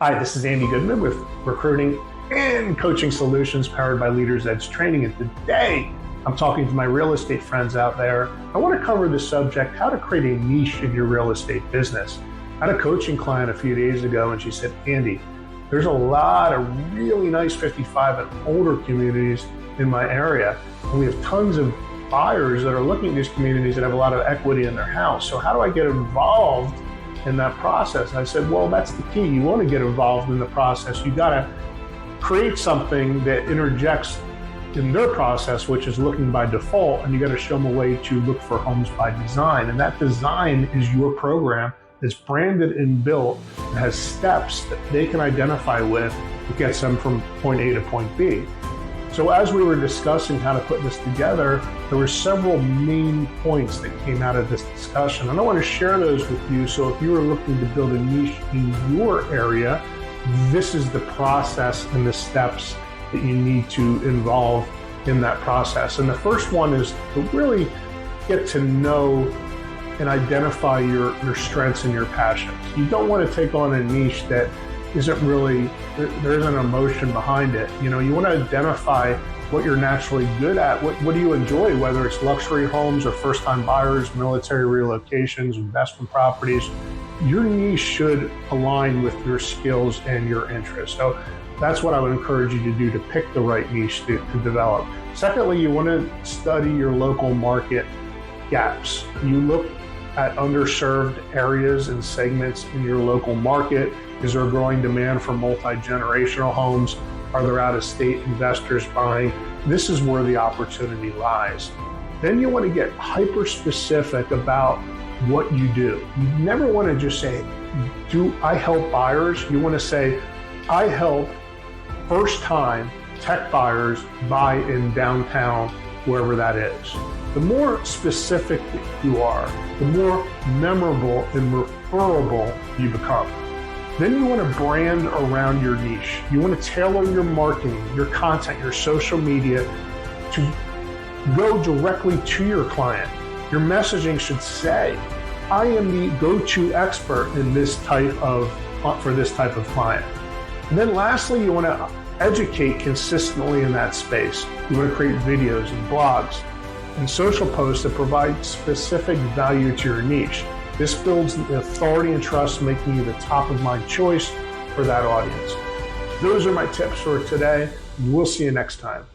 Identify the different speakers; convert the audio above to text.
Speaker 1: Hi, this is Andy Goodman with Recruiting and Coaching Solutions powered by Leaders Edge Training. And today, I'm talking to my real estate friends out there. I want to cover the subject, how to create a niche in your real estate business. I had a coaching client a few days ago and she said, Andy, there's a lot of really nice 55 and older communities in my area. And we have tons of buyers that are looking at these communities that have a lot of equity in their house. So how do I get involved in that process? And I said, well, that's the key. You want to get involved in the process. You got to create something that interjects in their process, which is looking by default, and you got to show them a way to look for homes by design. And that design is your program that's branded and built and has steps that they can identify with that gets them from point A to point B. So as we were discussing how to put this together, there were several main points that came out of this discussion. And I want to share those with you. So if you are looking to build a niche in your area, this is the process and the steps that you need to involve in that process. And the first one is to really get to know and identify your strengths and your passions. You don't want to take on a niche that isn't really, there isn't emotion behind it. You know, you want to identify what you're naturally good at. What do you enjoy, whether it's luxury homes or first-time buyers, military relocations, investment properties. Your niche should align with your skills and your interests. So that's what I would encourage you to do, to pick the right niche to develop. Secondly, you want to study your local market gaps. You look at underserved areas and segments in your local market. Is there a growing demand for multi-generational homes? Are there out-of-state investors buying? This is where the opportunity lies. Then you want to get hyper-specific about what you do. You never want to just say, do I help buyers? You want to say, I help first-time tech buyers buy in downtown, wherever that is. The more specific you are, the more memorable and referable you become. Then you want to brand around your niche. You want to tailor your marketing, your content, your social media to go directly to your client. Your messaging should say, I am the go-to expert in for this type of client. And then lastly, you want to educate consistently in that space. You want to create videos and blogs and social posts that provide specific value to your niche. This builds the authority and trust, making you the top of mind choice for that audience. Those are my tips for today. We'll see you next time.